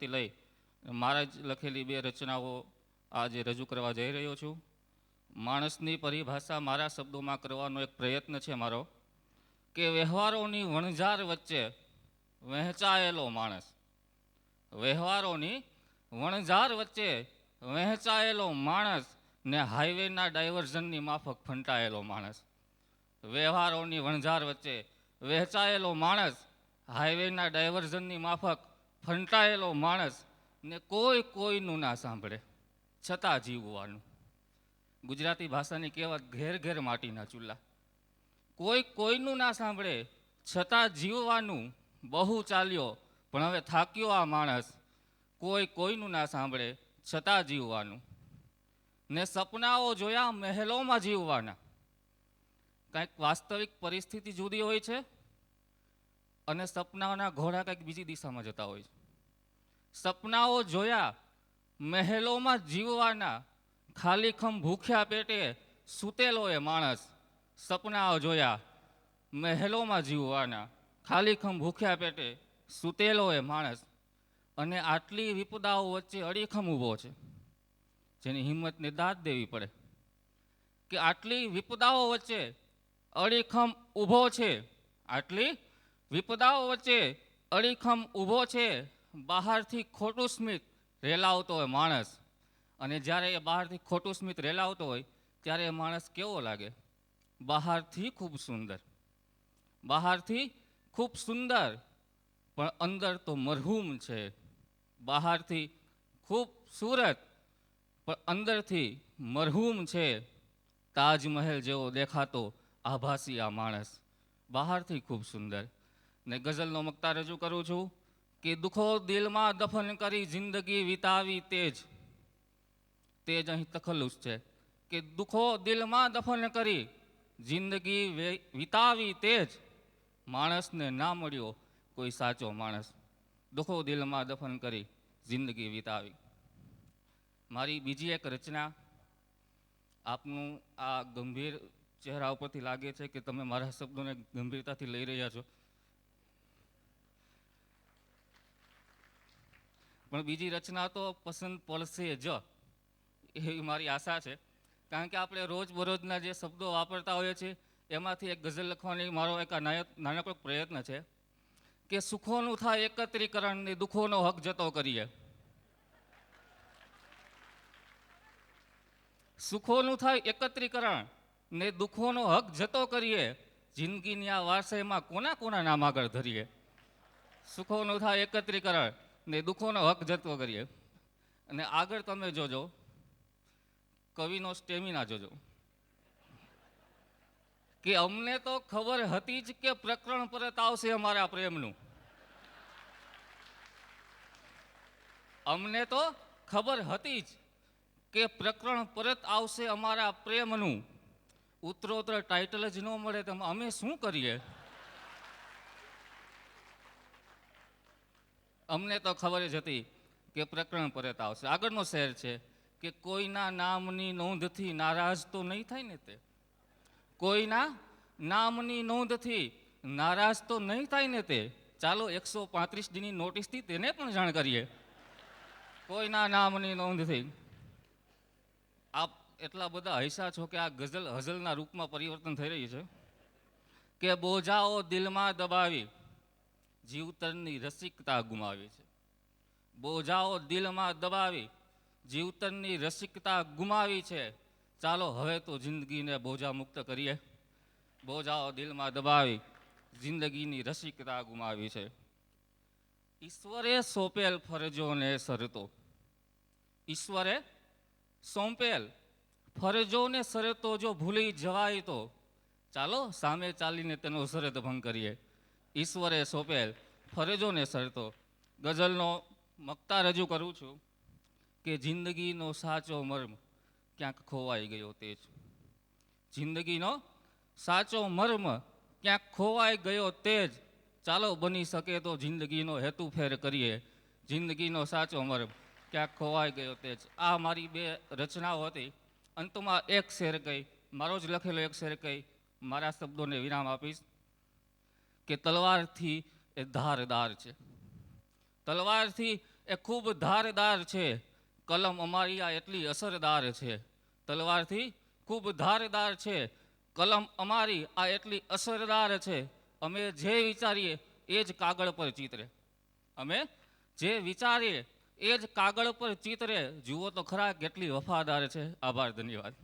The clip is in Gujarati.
થી લઈ મારા જ લખેલી 2 રચનાઓ આજે રજૂ કરવા જઈ રહ્યો છું. માણસની પરિભાષા મારા શબ્દોમાં કરવાનો એક પ્રયત્ન છે મારો, કે વ્યવહારોની વણઝાર વચ્ચે વહેંચાયેલો માણસ. વ્યવહારોની વણઝાર વચ્ચે વહેંચાયેલો માણસ ને હાઈવેના ડાયવર્ઝનની માફક ફંટાયેલો માણસ. વ્યવહારોની વણઝાર વચ્ચે વહેંચાયેલો માણસ, હાઈવેના ડાયવર્ઝનની માફક ફંટાયેલો માણસ ને કોઈ કોઈનું ના સાંભળે છતાં જીવવાનું. ગુજરાતી ભાષાની કહેવત ઘેર ઘેર માટીના ચૂલા. કોઈ કોઈનું ના સાંભળે છતાં જીવવાનું. બહુ ચાલ્યો પણ હવે થાક્યો આ માણસ, કોઈ કોઈનું ના સાંભળે છતાં જીવવાનું. ને સપનાઓ જોયા મહેલોમાં જીવવાના. કંઈક વાસ્તવિક પરિસ્થિતિ જુદી હોય છે અને સપનાઓના ઘોડા કંઈક બીજી દિશામાં જતા હોય છે. સપનાઓ જોયા મહેલોમાં જીવવાના, ખાલીખમ ભૂખ્યા પેટે સૂતેલો એ માણસ. સપનાઓ જોયા મહેલોમાં જીવવાના, ખાલીખમ ભૂખ્યા પેટે સૂતેલો એ માણસ. અને આટલી વિપદાઓ વચ્ચે અડીખમ ઊભો છે, જેની હિંમતને દાદ દેવી પડે કે આટલી વિપદાઓ વચ્ચે અડીખમ ઊભો છે. આટલી વિપદાઓ વચ્ચે અડીખમ ઊભો છે. બહારથી ખોટું સ્મિત રેલાવતો હોય માણસ, અને જ્યારે એ બહારથી ખોટું સ્મિત રેલાવતો હોય ત્યારે એ માણસ કેવો લાગે? બહારથી ખૂબ સુંદર, બહારથી ખૂબ સુંદર, પણ અંદર તો મરહૂમ છે. બહારથી ખૂબ સુરત પણ અંદરથી મરહૂમ છે. તાજમહેલ જેવો દેખાતો આભાસી આ માણસ, બહારથી ખૂબ સુંદર. ને ગઝલનો મક્તા રજૂ કરું છું કે દુઃખો દિલમાં દફન કરી જિંદગી વિતાવી તેજ. તેજ અહીં તખલ્લુસ છે કે દુઃખો દિલમાં દફન કરી જિંદગી વિતાવી તેજ. માણસને ના મળ્યો કોઈ સાચો માણસ, દુઃખો દિલમાં દફન કરી જિંદગી વિતાવી. મારી બીજી એક રચના, આપનું આ ગંભીર ચહેરા ઉપરથી લાગે છે કે તમે મારા શબ્દોને ગંભીરતાથી લઈ રહ્યા છો, પણ બીજી રચના તો પસંદ પડશે જ એવી મારી આશા છે. કારણ કે આપણે રોજબરોજના જે શબ્દો વાપરતા હોઈએ છીએ એમાંથી એક ગઝલ લખવાની મારો એક નાનકડો પ્રયત્ન છે કે સુખોનું થાય એકત્રીકરણ ને દુઃખોનો હક જતો કરીએ. સુખોનું થાય એકત્રીકરણ ને દુઃખોનો હક જતો કરીએ. જિંદગીની આ વારસાઈમાં કોના કોના નામ આગળ ધરીએ. સુખોનું થાય એકત્રીકરણ ને દુઃખોનો હક જતો કરીએ. અને આગળ તમે જોજો, કવિનો સ્ટેમિના જોજો કે અમને તો ખબર હતી જ કે પ્રકરણ પરત આવશે અમારા પ્રેમનું. અમને તો ખબર હતી જ કે પ્રકરણ પરત આવશે અમારા પ્રેમનું. ઉત્તરોત્તર ટાઇટલ જ ન મળે તો અમે શું કરીએ? અમને તો ખબર જ હતી કે પ્રકરણ પરત આવશે. આગળનો શેર છે કે કોઈના નામની નોંધથી નારાજ તો નહીં થાય ને તે. કોઈના નામની નોંધથી નારાજ તો નહીં થાય ને તે. ચાલો 135 દીની નોટિસથી તેને પણ જાણ કરીએ. કોઈના નામની નોંધથી. આપ એટલા બધા હૈસા છો કે આ ગઝલ હઝલના રૂપમાં પરિવર્તન થઈ રહી છે કે બોજાઓ દિલમાં દબાવી જીવતરની રસિકતા ગુમાવી છે. બોજાઓ દિલમાં દબાવી જીવતરની રસિકતા ગુમાવી છે. ચાલો હવે તો જિંદગીને બોજા મુક્ત કરીએ. બોજાઓ દિલમાં દબાવી જિંદગીની રસિકતા ગુમાવી છે. ઈશ્વરે સોંપેલ ફરજોને શરતો, ઈશ્વરે સોંપેલ ફરજોને શરતો જો ભૂલી જવાય તો ચાલો સામે ચાલીને તેનો શરત ભંગ કરીએ. ઈશ્વરે સોંપેલ ફરજોને શરતો. ગઝલનો મક્તા રજૂ કરું છું કે જિંદગીનો સાચો મર્મ ક્યાંક ખોવાઈ ગયો તે જ. જિંદગીનો સાચો મર્મ ક્યાંક ખોવાઈ ગયો તે જ. ચાલો બની શકે તો જિંદગીનો હેતુ ફેર કરીએ. જિંદગીનો સાચો મર્મ ક્યાંક ખોવાઈ ગયો તે જ. આ મારી 2 રચનાઓ હતી. અંતમાં એક શેર કહી, મારો જ લખેલો એક શેર કહી મારા શબ્દોને વિરામ આપીશ કે તલવારથી એ ધારદાર છે. તલવારથી એ ખૂબ ધારદાર છે. કલમ અમારી આ એટલી અસરદાર છે. તલવારથી ખૂબ ધારદાર છે. કલમ અમારી આ એટલી અસરદાર છે. અમે જે વિચારીએ એ જ કાગળ પર ચિતરે. અમે જે વિચારીએ એ જ કાગળ પર ચિતરે. જુઓ તો ખરા કેટલી વફાદાર છે. આભાર, ધન્યવાદ.